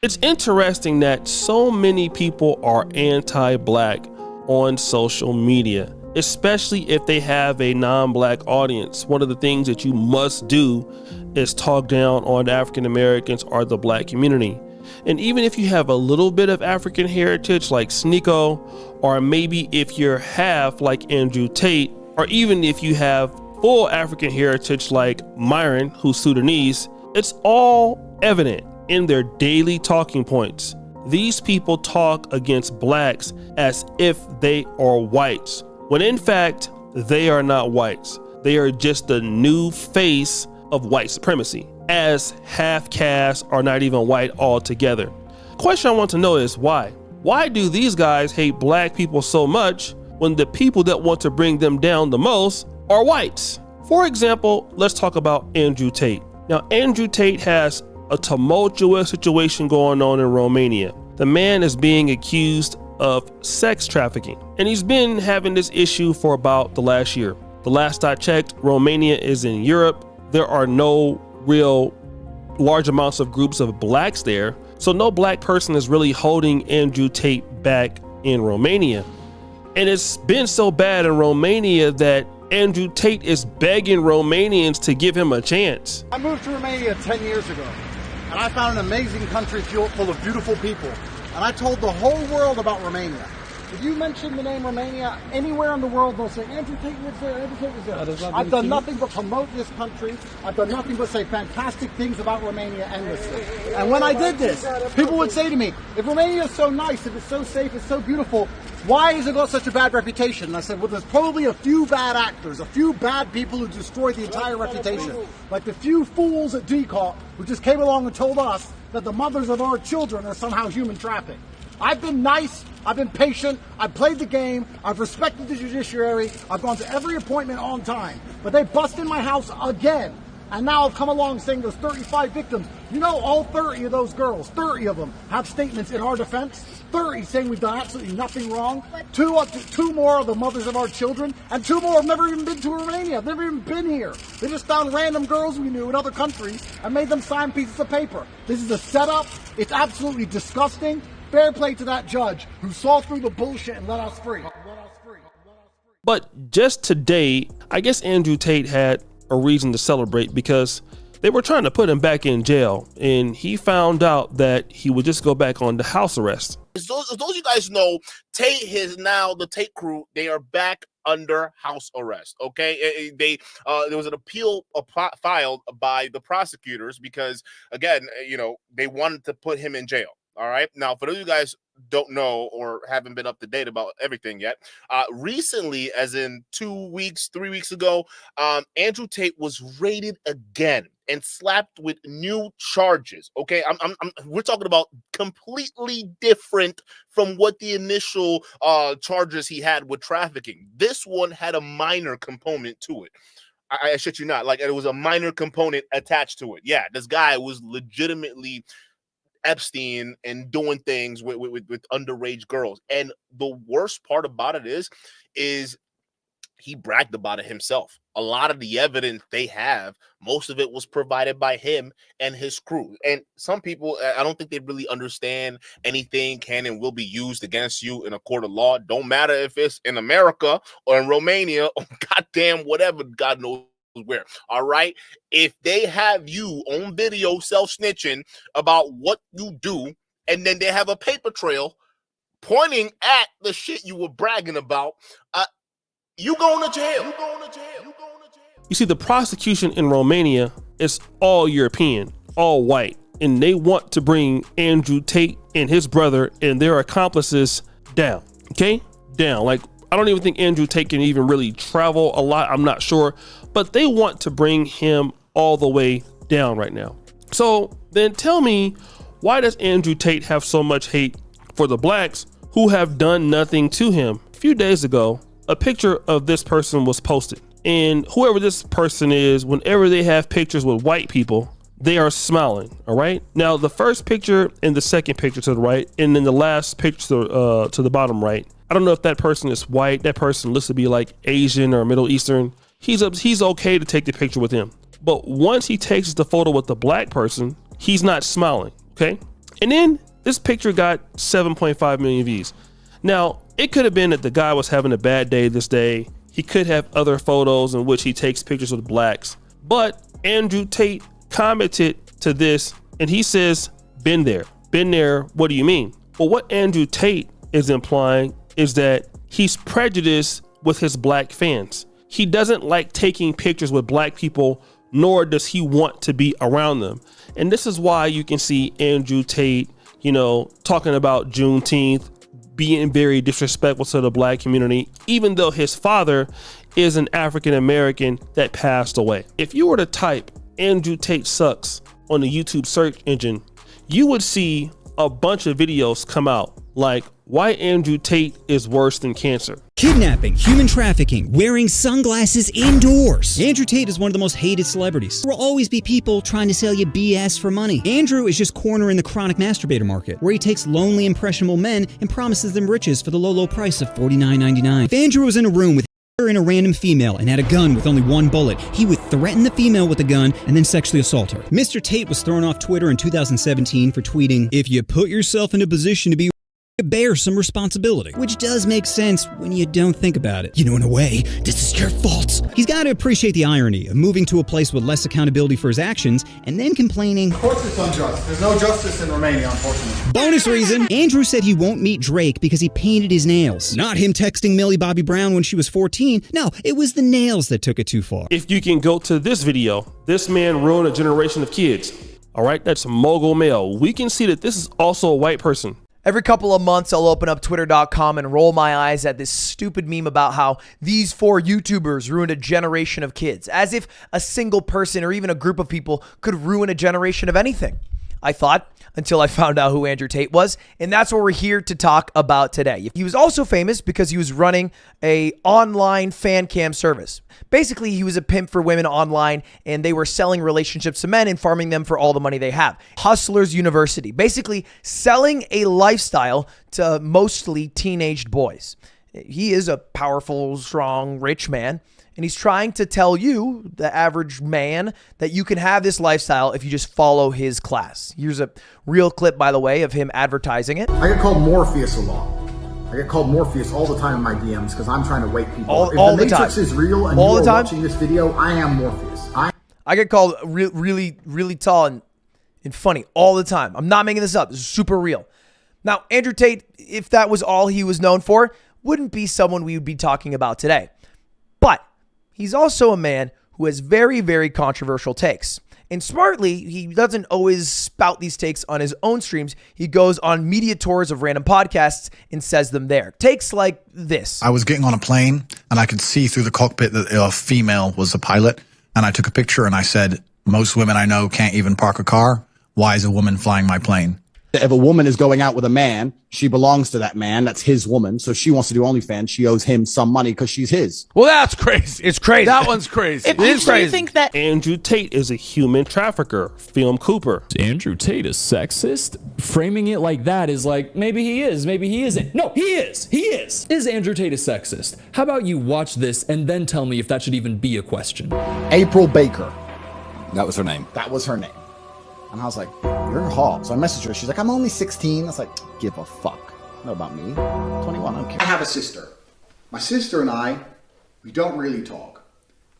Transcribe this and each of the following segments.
It's interesting that so many people are anti-black on social media, especially if they have a non-black audience. One of the things that you must do is talk down on African Americans or the black community. And even if you have a little bit of African heritage like Sneeko, or maybe if you're half like Andrew Tate, or even if you have full African heritage like Myron, who's Sudanese, it's all evident in their daily talking points. These people talk against blacks as if they are whites, when in fact, they are not whites. They are just the new face of white supremacy, as half castes are not even white altogether. Question I want to know is why? Why do these guys hate black people so much when the people that want to bring them down the most are whites? For example, let's talk about Andrew Tate. Now, Andrew Tate has a tumultuous situation going on in Romania. The man is being accused of sex trafficking, and he's been having this issue for about the last year. The last I checked, Romania is in Europe. There are no real large amounts of groups of blacks there, so no black person is really holding Andrew Tate back in Romania. And it's been so bad in Romania that Andrew Tate is begging Romanians to give him a chance. I moved to Romania 10 years ago, and I found an amazing country full of beautiful people. And I told the whole world about Romania. If you mention the name Romania anywhere in the world, they'll say, Andrew Tate lives there, Andrew Tate lives there. I've done nothing but promote this country. I've done nothing but say fantastic things about Romania endlessly. And when I did this, people would say to me, if Romania is so nice, if it's so safe, it's so beautiful, why has it got such a bad reputation? And I said, well, there's probably a few bad actors, a few bad people who destroyed the entire reputation. Like the few fools at DCOT who just came along and told us that the mothers of our children are somehow human trafficked. I've been nice, I've been patient, I've played the game, I've respected the judiciary, I've gone to every appointment on time. But they bust in my house again. And now I've come along saying there's 35 victims. You know, all 30 of those girls, 30 of them have statements in our defense. 30 saying we've done absolutely nothing wrong. Two more are the mothers of our children, and 2 more have never even been to Romania. They've never even been here. They just found random girls we knew in other countries and made them sign pieces of paper. This is a setup. It's absolutely disgusting. Fair play to that judge who saw through the bullshit and let us free. But just today, I guess Andrew Tate had a reason to celebrate because they were trying to put him back in jail, and he found out that he would just go back on the house arrest. As those of you guys know, Tate is now the Tate crew. They are back under house arrest. Okay, there was an appeal filed by the prosecutors because, again, they wanted to put him in jail. All right. Now, for those of you guys don't know or haven't been up to date about everything yet, recently, as in 3 weeks ago, Andrew Tate was raided again and slapped with new charges. Okay, we're talking about completely different from what the initial charges he had with trafficking. This one had a minor component to it. I shit you not, like it was a minor component attached to it. Yeah, this guy was legitimately Epstein and doing things with underage girls. And the worst part about it is he bragged about it himself. A lot of the evidence they have, most of it was provided by him and his crew. And some people, I don't think they really understand anything can and will be used against you in a court of law. Don't matter if it's in America or in Romania or goddamn whatever, God knows where. All right, if they have you on video self-snitching about what you do, and then they have a paper trail pointing at the shit you were bragging about, you going to jail. You see, the prosecution in Romania is all European, all white, and they want to bring Andrew Tate and his brother and their accomplices down. Okay, down. Like, I don't even think Andrew Tate can even really travel a lot. I'm not sure, but they want to bring him all the way down right now. So then tell me, why does Andrew Tate have so much hate for the blacks who have done nothing to him? A few days ago, a picture of this person was posted, and whoever this person is, whenever they have pictures with white people, they are smiling. All right. Now, the first picture and the second picture to the right, and then the last picture to the bottom right, I don't know if that person is white. That person looks to be like Asian or Middle Eastern. He's okay to take the picture with him. But once he takes the photo with the black person, he's not smiling. Okay. And then this picture got 7.5 million views. Now, it could have been that the guy was having a bad day this day. He could have other photos in which he takes pictures with blacks. But Andrew Tate commented to this and he says, been there. Been there, what do you mean? Well, what Andrew Tate is implying is that he's prejudiced with his black fans. He doesn't like taking pictures with black people, nor does he want to be around them. And this is why you can see Andrew Tate, talking about Juneteenth, being very disrespectful to the black community, even though his father is an African American that passed away. If you were to type Andrew Tate sucks on the YouTube search engine, you would see a bunch of videos come out like why Andrew Tate is worse than cancer. Kidnapping, human trafficking, wearing sunglasses indoors. Andrew Tate is one of the most hated celebrities. There will always be people trying to sell you BS for money. Andrew is just cornering the chronic masturbator market, where he takes lonely, impressionable men and promises them riches for the low price of $49.99. If Andrew was in a room with and a random female and had a gun with only one bullet, he would threaten the female with a gun and then sexually assault her. Mr. Tate was thrown off Twitter in 2017 for tweeting, "If you put yourself in a position to be bear some responsibility," which does make sense when you don't think about it. In a way, this is your fault. He's got to appreciate the irony of moving to a place with less accountability for his actions and then complaining, Of course it's unjust. There's no justice in Romania, unfortunately. Bonus reason, Andrew said he won't meet Drake because he painted his nails. Not him texting Millie Bobby Brown when she was 14. No, it was the nails that took it too far. If you can go to this video, this man ruined a generation of kids. All right, that's Mogul Male. We can see that this is also a white person. Every couple of months, I'll open up twitter.com and roll my eyes at this stupid meme about how these 4 YouTubers ruined a generation of kids, as if a single person or even a group of people could ruin a generation of anything. I thought, until I found out who Andrew Tate was, and that's what we're here to talk about today. He was also famous because he was running a online fan cam service. Basically, he was a pimp for women online, and they were selling relationships to men and farming them for all the money they have. Hustlers University, basically selling a lifestyle to mostly teenaged boys. He is a powerful, strong, rich man. And he's trying to tell you, the average man, that you can have this lifestyle if you just follow his class. Here's a real clip, by the way, of him advertising it. I get called Morpheus a lot. I get called Morpheus all the time in my DMs because I'm trying to wake people up. If the Matrix is real and you are watching this video, I am Morpheus. I get called really tall and funny all the time. I'm not making this up. This is super real. Now, Andrew Tate, if that was all he was known for, wouldn't be someone we would be talking about today. But he's also a man who has very, very controversial takes. And smartly, he doesn't always spout these takes on his own streams. He goes on media tours of random podcasts and says them there. Takes like this. I was getting on a plane and I could see through the cockpit that a female was the pilot. And I took a picture and I said, most women I know can't even park a car. Why is a woman flying my plane? If a woman is going out with a man, she belongs to that man. That's his woman. So she wants to do OnlyFans. She owes him some money because she's his. Well, that's crazy. It's crazy. That one's crazy. It is crazy. You think that Andrew Tate is a human trafficker. Film Cooper. Andrew Tate is sexist? Framing it like that is like, maybe he is, maybe he isn't. No, he is. He is. Is Andrew Tate a sexist? How about you watch this and then tell me if that should even be a question? April Baker. That was her name. That was her name. And I was like, you're hot. So I messaged her. She's like, I'm only 16. I was like, give a fuck. Know about me. 21, I don't care. I have a sister. My sister and I, we don't really talk.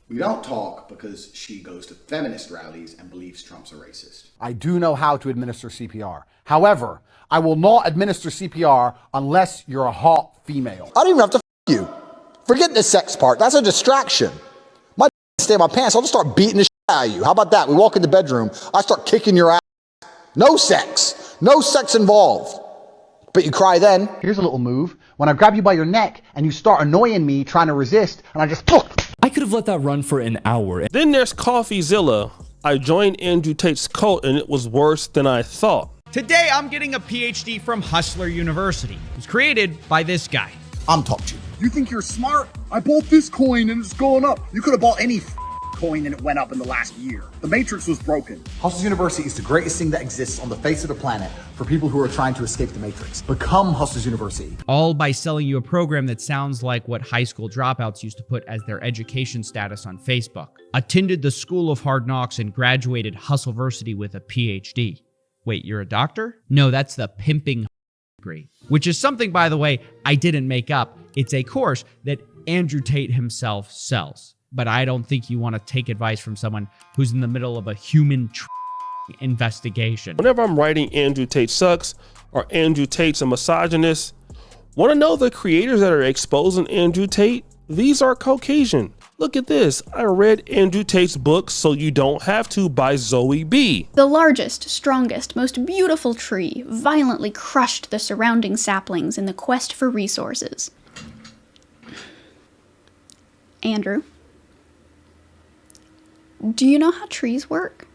We don't talk because she goes to feminist rallies and believes Trump's a racist. I do know how to administer CPR. However, I will not administer CPR unless you're a hot female. I don't even have to f you. Forget the sex part. That's a distraction. My stay in my pants. I'll just start beating the shit out of you. How about that? We walk in the bedroom. I start kicking your ass. No sex. No sex involved. But you cry then. Here's a little move. When I grab you by your neck and you start annoying me trying to resist, and I just... I could have let that run for an hour. Then there's Coffeezilla. I joined Andrew Tate's cult and it was worse than I thought. Today, I'm getting a PhD from Hustler University. It was created by this guy. I'm top G. You think you're smart? I bought this coin and it's going up. You could have bought any coin and it went up in the last year. The Matrix was broken. Hustlers University is the greatest thing that exists on the face of the planet for people who are trying to escape the Matrix. Become Hustlers University. All by selling you a program that sounds like what high school dropouts used to put as their education status on Facebook. Attended the School of Hard Knocks and graduated Hustleversity with a PhD. Wait, you're a doctor? No, that's the pimping degree, which is something, by the way, I didn't make up. It's a course that Andrew Tate himself sells. But I don't think you want to take advice from someone who's in the middle of a human investigation. Whenever I'm writing Andrew Tate sucks or Andrew Tate's a misogynist, want to know the creators that are exposing Andrew Tate? These are Caucasian. Look at this. I read Andrew Tate's book So You Don't Have To by Zoe B. The largest, strongest, most beautiful tree violently crushed the surrounding saplings in the quest for resources. Andrew, do you know how trees work?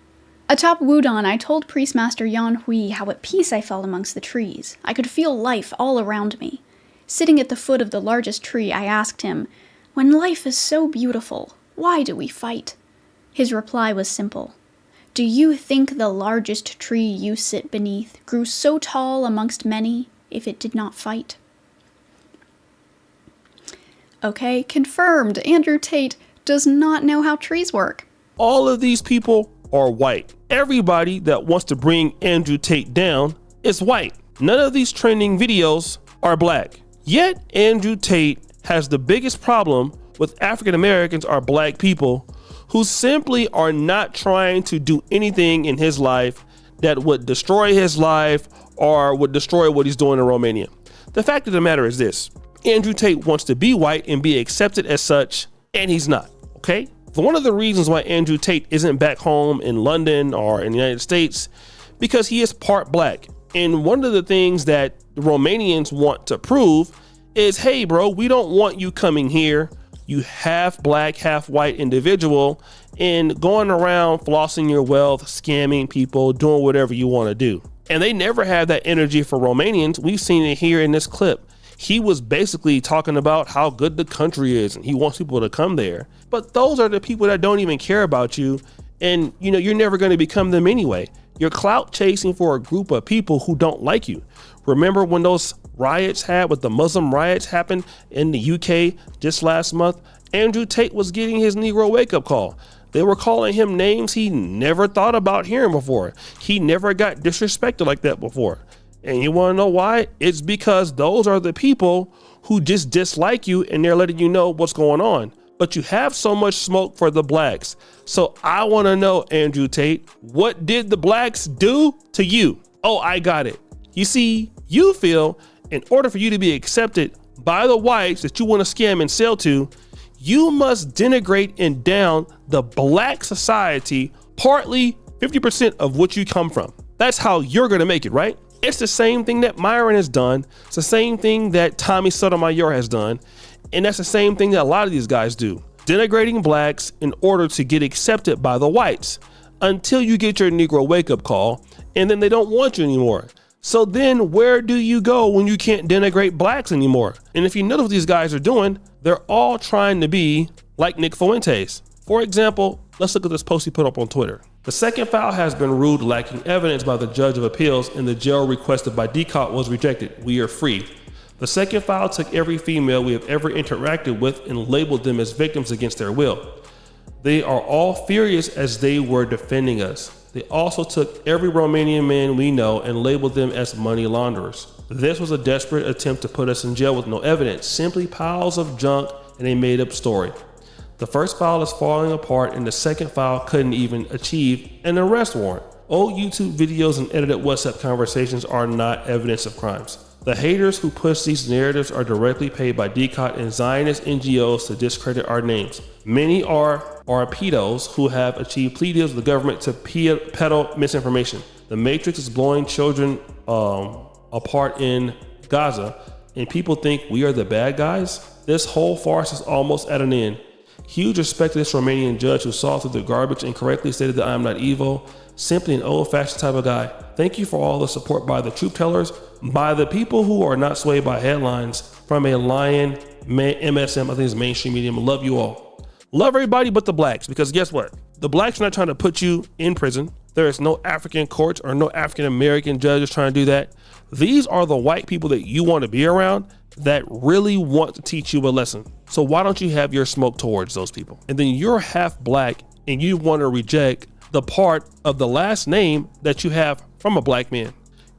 Atop Wudon, I told Priestmaster Yan Hui how at peace I felt amongst the trees. I could feel life all around me. Sitting at the foot of the largest tree, I asked him, "When life is so beautiful, why do we fight?" His reply was simple. "Do you think the largest tree you sit beneath grew so tall amongst many if it did not fight?" Okay, confirmed. Andrew Tate does not know how trees work. All of these people are white. Everybody that wants to bring Andrew Tate down is white. None of these trending videos are black. Yet Andrew Tate has the biggest problem with African Americans or black people who simply are not trying to do anything in his life that would destroy his life or would destroy what he's doing in Romania. The fact of the matter is this: Andrew Tate wants to be white and be accepted as such, and he's not, okay? One of the reasons why Andrew Tate isn't back home in London or in the United States, because he is part black. And one of the things that the Romanians want to prove is, hey bro, we don't want you coming here, you half black, half white individual, and going around flossing your wealth, scamming people, doing whatever you want to do. And they never have that energy for Romanians. We've seen it here in this clip. He was basically talking about how good the country is and he wants people to come there. But those are the people that don't even care about you. And you know, you're never going to become them anyway. You're clout chasing for a group of people who don't like you. Remember when those riots with the Muslim riots happened in the UK just last month? Andrew Tate was getting his Negro wake-up call. They were calling him names he never thought about hearing before. He never got disrespected like that before. And you want to know why? It's because those are the people who just dislike you and they're letting you know what's going on. But you have so much smoke for the blacks. So I want to know, Andrew Tate, what did the blacks do to you? Oh, I got it. You see, you feel in order for you to be accepted by the whites that you want to scam and sell to, you must denigrate and down the black society, partly 50% of what you come from. That's how you're going to make it, right? It's the same thing that Myron has done. It's the same thing that Tommy Sotomayor has done. And that's the same thing that a lot of these guys do. Denigrating blacks in order to get accepted by the whites until you get your Negro wake-up call, and then they don't want you anymore. So then where do you go when you can't denigrate blacks anymore? And if you notice what these guys are doing, they're all trying to be like Nick Fuentes. For example, let's look at this post he put up on Twitter. The second file has been ruled lacking evidence by the judge of appeals and the jail requested by DCOT was rejected. We are free. The second file took every female we have ever interacted with and labeled them as victims against their will. They are all furious as they were defending us. They also took every Romanian man we know and labeled them as money launderers. This was a desperate attempt to put us in jail with no evidence, simply piles of junk and a made-up story. The first file is falling apart and the second file couldn't even achieve an arrest warrant. Old YouTube videos and edited WhatsApp conversations are not evidence of crimes. The haters who push these narratives are directly paid by DCOT and Zionist NGOs to discredit our names. Many are pedos who have achieved plea deals with the government to peddle misinformation. The Matrix is blowing children apart in Gaza, and people think we are the bad guys. This whole farce is almost at an end. Huge respect to this Romanian judge who saw through the garbage and correctly stated that I am not evil, simply an old-fashioned type of guy. Thank you for all the support by the truth tellers, by the people who are not swayed by headlines from a lying MSM, I think it's mainstream medium. Love you all. Love everybody but the blacks, because guess what? The blacks are not trying to put you in prison. There is no African courts or no African American judges trying to do that. These are the white people that you want to be around that really want to teach you a lesson. So why don't you have your smoke towards those people? And then you're half black and you want to reject the part of the last name that you have from a black man.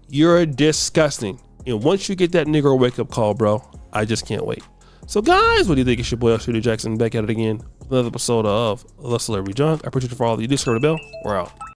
You're disgusting. And once you get that Negro wake up call, bro, I just can't wait. So guys, what do you think? It's your boy, Shooter Jackson, back at it again with another episode of The Celebrity Junk. I appreciate you for all that you do. Screw the bell. We're out.